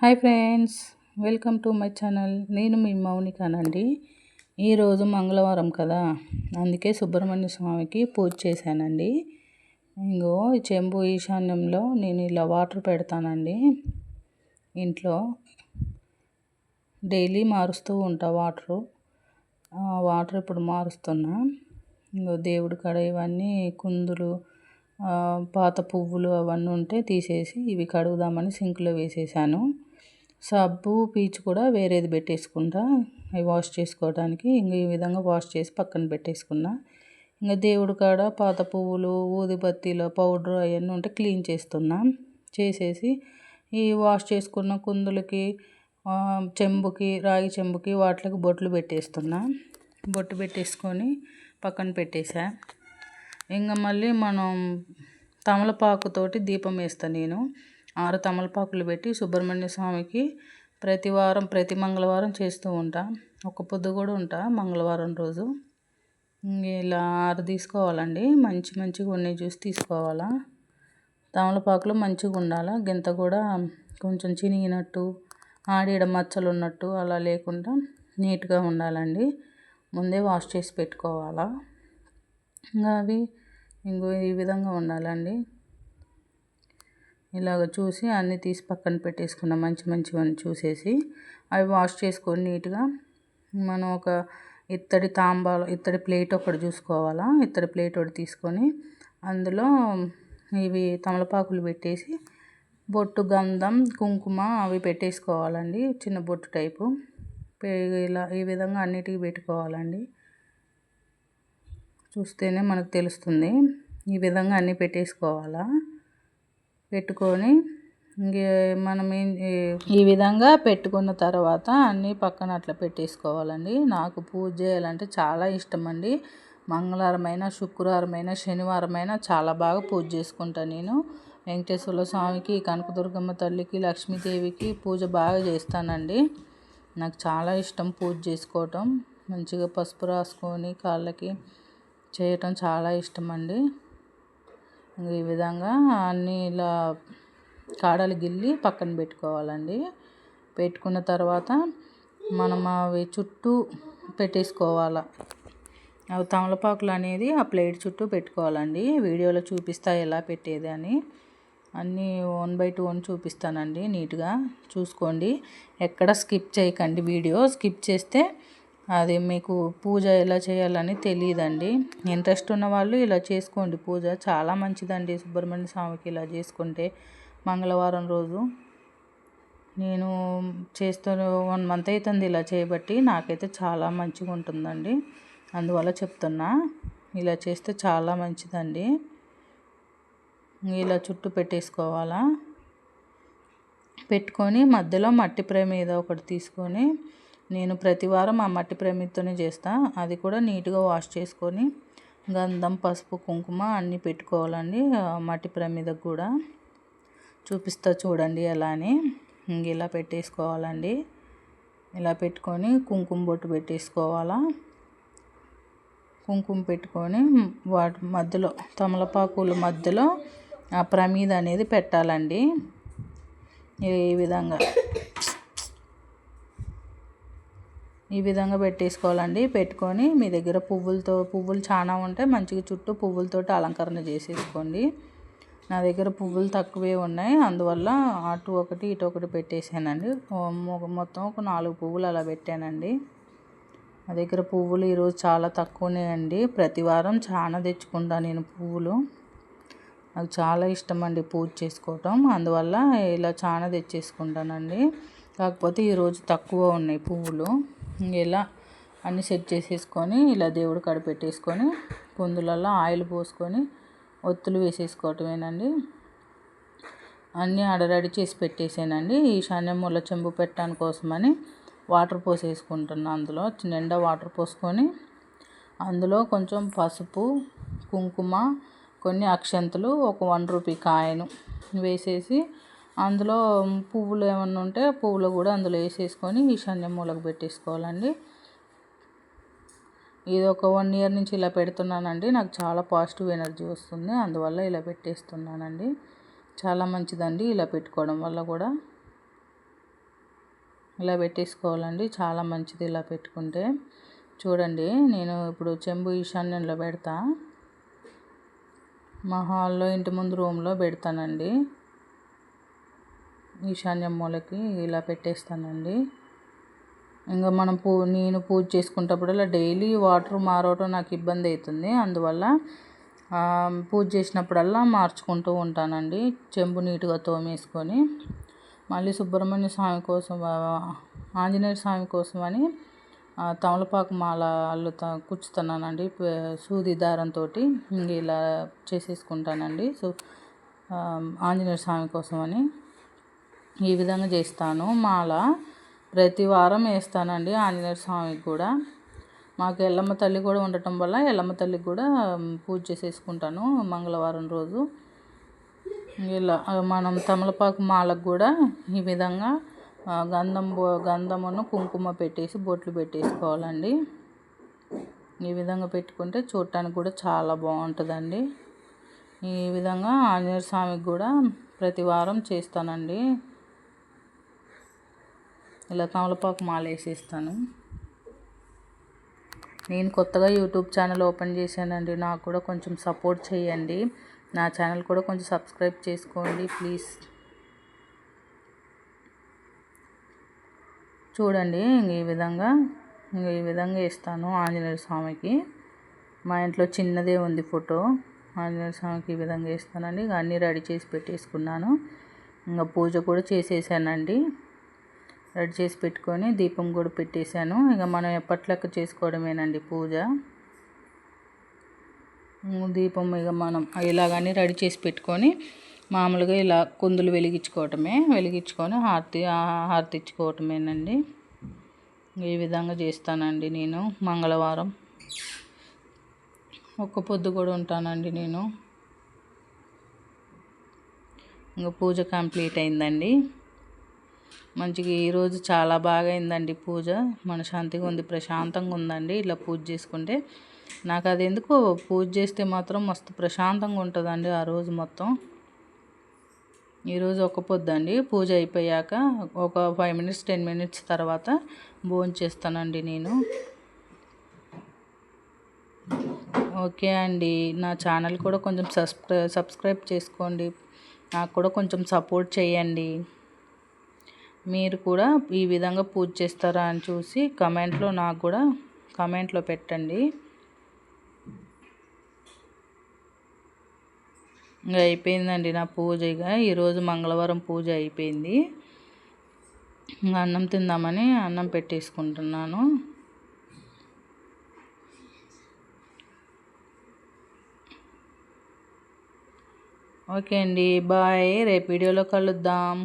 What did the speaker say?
Hi friends, welcome to my channel. నేను మీ మౌనికానండి. ఈరోజు మంగళవారం కదా, అందుకే సుబ్రహ్మణ్య స్వామికి పూజ చేశానండి. ఇంకో ఈ చెంబు ఈశాన్యంలో నేను ఇలా వాటర్ పెడతానండి. ఇంట్లో డైలీ మారుస్తూ ఉంటా వాటర్ ఇప్పుడు మారుస్తున్నా. ఇంకో దేవుడి కాడ ఇవన్నీ కుందులు, పాత పువ్వులు అవన్నీ ఉంటే తీసేసి ఇవి కడుగుదామని సింక్లో వేసేసాను. సబ్బు పీచు కూడా వేరేది పెట్టేసుకుంటా, అవి వాష్ చేసుకోవడానికి. ఇంక ఈ విధంగా వాష్ చేసి పక్కన పెట్టేసుకున్నా. ఇంకా దేవుడి కాడ పాత పువ్వులు, ఊదిబత్తీల పౌడర్ అవన్నీ ఉంటే క్లీన్ చేస్తున్నా. చేసేసి ఈ వాష్ చేసుకున్న కుందులకి, చెంబుకి, రాగి చెంబుకి వాటికి బొట్లు పెట్టేస్తున్నా. బొట్టు పెట్టేసుకొని పక్కన పెట్టేసా. ఇంకా మళ్ళీ మనం తమలపాకుతోటి దీపం వేస్తాను నేను. 6 తమలపాకులు పెట్టి సుబ్రహ్మణ్య స్వామికి ప్రతి మంగళవారం చేస్తూ ఉంటా. ఒక పొద్దు కూడా ఉంటా మంగళవారం రోజు. ఇలా 6 తీసుకోవాలండి. మంచిగా ఉన్నాయి చూసి తీసుకోవాలా. తమలపాకులు మంచిగా ఉండాలా. గింత కూడా కొంచెం చినిగినట్టు, ఆడీడ మచ్చలు ఉన్నట్టు అలా లేకుండా నీట్గా ఉండాలండి. ముందే వాష్ చేసి పెట్టుకోవాలా. ఇంకా అవి ఈ విధంగా ఉండాలండి. ఇలాగ చూసి అన్నీ తీసి పక్కన పెట్టేసుకున్నాం. మంచివన్నీ చూసేసి అవి వాష్ చేసుకొని నీట్గా మనం ఒక ఇత్తడి ప్లేట్ ఒకటి చూసుకోవాలా. ఇత్తడి ప్లేట్ ఒకటి తీసుకొని అందులో ఇవి తమలపాకులు పెట్టేసి బొట్టు, గంధం, కుంకుమ అవి పెట్టేసుకోవాలండి. చిన్న బొట్టు టైపు. ఇలా ఈ విధంగా అన్నిటికీ పెట్టుకోవాలండి. చూస్తేనే మనకు తెలుస్తుంది. ఈ విధంగా అన్నీ పెట్టేసుకోవాలా. పెట్టుకొని మనం ఈ విధంగా పెట్టుకున్న తర్వాత అన్నీ పక్కన అట్లా పెట్టేసుకోవాలండి. నాకు పూజ చేయాలంటే చాలా ఇష్టం అండి. మంగళవారమైనా, శుక్రవారమైనా, శనివారమైనా చాలా బాగా పూజ చేసుకుంటాను నేను. వెంకటేశ్వర స్వామికి, కనకదుర్గమ్మ తల్లికి, లక్ష్మీదేవికి పూజ బాగా చేస్తానండి. నాకు చాలా ఇష్టం పూజ చేసుకోవటం. మంచిగా పసుపు రాసుకొని కాళ్ళకి చేయటం చాలా ఇష్టం అండి. ఈ విధంగా అన్నీ ఇలా కాడలు గిల్లి పక్కన పెట్టుకోవాలండి. పెట్టుకున్న తర్వాత మనం అవి చుట్టూ పెట్టేసుకోవాలి. అవి తమలపాకులు అనేది ఆ ప్లేట్ చుట్టూ పెట్టుకోవాలండి. వీడియోలో చూపిస్తా ఎలా పెట్టేది అని. అన్నీ 1 by 2 చూపిస్తానండి. నీట్గా చూసుకోండి, ఎక్కడ స్కిప్ చేయకండి. వీడియో స్కిప్ చేస్తే అది మీకు పూజ ఎలా చేయాలని తెలియదండి. ఇంట్రెస్ట్ ఉన్న వాళ్ళు ఇలా చేసుకోండి. పూజ చాలా మంచిదండి సుబ్రహ్మణ్య స్వామికి ఇలా చేసుకుంటే. మంగళవారం రోజు నేను చేస్తాను. 1 month అవుతుంది ఇలా చేయబట్టి. నాకైతే చాలా మంచిగా ఉంటుందండి. అందువల్ల చెప్తున్నా, ఇలా చేస్తే చాలా మంచిదండి. ఇలా చుట్టూ పెట్టేసుకోవాలా. పెట్టుకొని మధ్యలో మట్టి ప్రమిద ఒకటి తీసుకొని, నేను ప్రతి వారం ఆ మట్టి ప్రమిదతోనే చేస్తా. అది కూడా నీట్గా వాష్ చేసుకొని గంధం, పసుపు, కుంకుమ అన్నీ పెట్టుకోవాలండి. మట్టి ప్రమిదకు కూడా చూపిస్తా చూడండి ఎలా అని. ఇలా పెట్టేసుకోవాలండి. ఇలా పెట్టుకొని కుంకుమ బొట్టు పెట్టేసుకోవాలా. కుంకుమ పెట్టుకొని వాటి మధ్యలో, తమలపాకుల మధ్యలో ఆ ప్రమిద అనేది పెట్టాలండి. ఈ విధంగా పెట్టేసుకోవాలండి. పెట్టుకొని మీ దగ్గర పువ్వులు చాలా ఉంటే మంచిగా చుట్టూ పువ్వులతోటి అలంకరణ చేసేసుకోండి. నా దగ్గర పువ్వులు తక్కువే ఉన్నాయి, అందువల్ల అటు ఒకటి ఇటు ఒకటి పెట్టేసానండి. మొత్తం ఒక 4 పువ్వులు అలా పెట్టానండి. నా దగ్గర పువ్వులు ఈరోజు చాలా తక్కువనే అండి. ప్రతి వారం చాలా తెచ్చుకుంటా నేను పువ్వులు. నాకు చాలా ఇష్టం అండి పూజ చేసుకోవటం. అందువల్ల ఇలా చాలా తెచ్చేసుకుంటానండి. కాకపోతే ఈరోజు తక్కువ ఉన్నాయి పువ్వులు. ఇలా అన్నీ సెట్ చేసేసుకొని ఇలా దేవుడి కాడ పెట్టేసుకొని కుందులలో ఆయిల్ పోసుకొని ఒత్తులు వేసేసుకోవటమేనండి. అన్నీ రెడీ చేసి పెట్టేసానండి. ఈశాన్యం మూల చెంబు పెట్టడానికి కోసమని వాటర్ పోసేసుకుంటున్నాను. అందులో నిండా వాటర్ పోసుకొని అందులో కొంచెం పసుపు, కుంకుమ, కొన్ని అక్షంతలు, ఒక 1 రూపీ కాయను వేసేసి అందులో పువ్వులు ఏమన్నా ఉంటే పువ్వులు కూడా అందులో వేసేసుకొని ఈశాన్యం మూలకు పెట్టేసుకోవాలండి. ఇది ఒక 1 year నుంచి ఇలా పెడుతున్నానండి. నాకు చాలా పాజిటివ్ ఎనర్జీ వస్తుంది. అందువల్ల ఇలా పెట్టేస్తున్నానండి. చాలా మంచిదండి ఇలా పెట్టుకోవడం వల్ల కూడా. ఇలా పెట్టేసుకోవాలండి. చాలా మంచిది ఇలా పెట్టుకుంటే. చూడండి, నేను ఇప్పుడు చెంబు ఈశాన్యంలో పెడతా. మా హాల్లో ఇంటి ముందు రూమ్లో పెడతానండి. ఈశాన్యం మూలకి ఇలా పెట్టేస్తానండి. ఇంకా మనం నేను పూజ చేసుకునేటప్పుడల్లా డైలీ వాటర్ మారవటం నాకు ఇబ్బంది అవుతుంది. అందువల్ల పూజ చేసినప్పుడల్లా మార్చుకుంటూ ఉంటానండి. చెంబు నీట్గా తోమేసుకొని మళ్ళీ సుబ్రహ్మణ్య స్వామి కోసం, ఆంజనేయ స్వామి కోసం అని తమలపాకు మాల కుచ్చుతున్నానండి సూది దారంతో. ఇలా చేసేసుకుంటానండి. ఆంజనేయ స్వామి కోసం అని ఈ విధంగా చేస్తాను. మాల ప్రతి వారం వేస్తానండి ఆంజనేయ స్వామికి కూడా. మాకు ఎల్లమ్మ తల్లి కూడా ఉండటం వల్ల ఎల్లమ్మ తల్లికి కూడా పూజ చేసేసుకుంటాను మంగళవారం రోజు. ఇలా మనం తమలపాకు మాలకు కూడా ఈ విధంగా గంధమును కుంకుమ పెట్టేసి బొట్లు పెట్టేసుకోవాలండి. ఈ విధంగా పెట్టుకుంటే చూడటానికి కూడా చాలా బాగుంటుందండి. ఈ విధంగా ఆంజనేయ స్వామికి కూడా ప్రతి వారం చేస్తానండి. ఇలా తమలపాకు మాల వేసేస్తాను. నేను కొత్తగా యూట్యూబ్ ఛానల్ ఓపెన్ చేశానండి. నాకు కూడా కొంచెం సపోర్ట్ చేయండి. నా ఛానల్ కూడా కొంచెం సబ్స్క్రైబ్ చేసుకోండి ప్లీజ్. చూడండి, ఈ విధంగా వేస్తాను ఆంజనేయ స్వామికి. మా ఇంట్లో చిన్నదే ఉంది ఫోటో. ఆంజనేయ స్వామికి ఈ విధంగా వేస్తానండి. అన్నీ రెడీ చేసి పెట్టేసుకున్నాను. ఇంకా పూజ కూడా చేసేసానండి. రెడీ చేసి పెట్టుకొని దీపం కూడా పెట్టేశాను. ఇక మనం ఎప్పట్లెక్క చేసుకోవడమేనండి పూజ. దీపం ఇక మనం ఇలాగని రెడీ చేసి పెట్టుకొని మామూలుగా ఇలా కుందులు వెలిగించుకొని హారతి ఇచ్చుకోవటమేనండి. ఈ విధంగా చేస్తానండి నేను మంగళవారం. ఒక్క పొద్దు కూడా ఉంటానండి నేను. ఇంకా పూజ కంప్లీట్ అయిందండి. మంచిగా ఈరోజు చాలా బాగా అయిందండి పూజ. మనశ్శాంతిగా ఉంది, ప్రశాంతంగా ఉందండి ఇలా పూజ చేసుకుంటే. నాకు అది ఎందుకో పూజ చేస్తే మాత్రం మస్తు ప్రశాంతంగా ఉంటుందండి ఆ రోజు మొత్తం. ఈరోజు ఒక్క పొద్దండి. పూజ అయిపోయాక ఒక 5 minutes 10 minutes తర్వాత భోంచేస్తానండి నేను. ఓకే అండి, నా ఛానల్ కూడా కొంచెం సబ్స్క్రైబ్ చేసుకోండి. నాకు కూడా కొంచెం సపోర్ట్ చేయండి. మీరు కూడా ఈ విధంగా పూజ చేస్తారా అని చూసి కామెంట్లో పెట్టండి. ఇంకా అయిపోయిందండి నా పూజ. ఇక ఈరోజు మంగళవారం పూజ అయిపోయింది. ఇంకా అన్నం తిందామని అన్నం పెట్టేసుకుంటున్నాను. ఓకే అండి, బాయ్. రేపు వీడియోలో కలుద్దాం.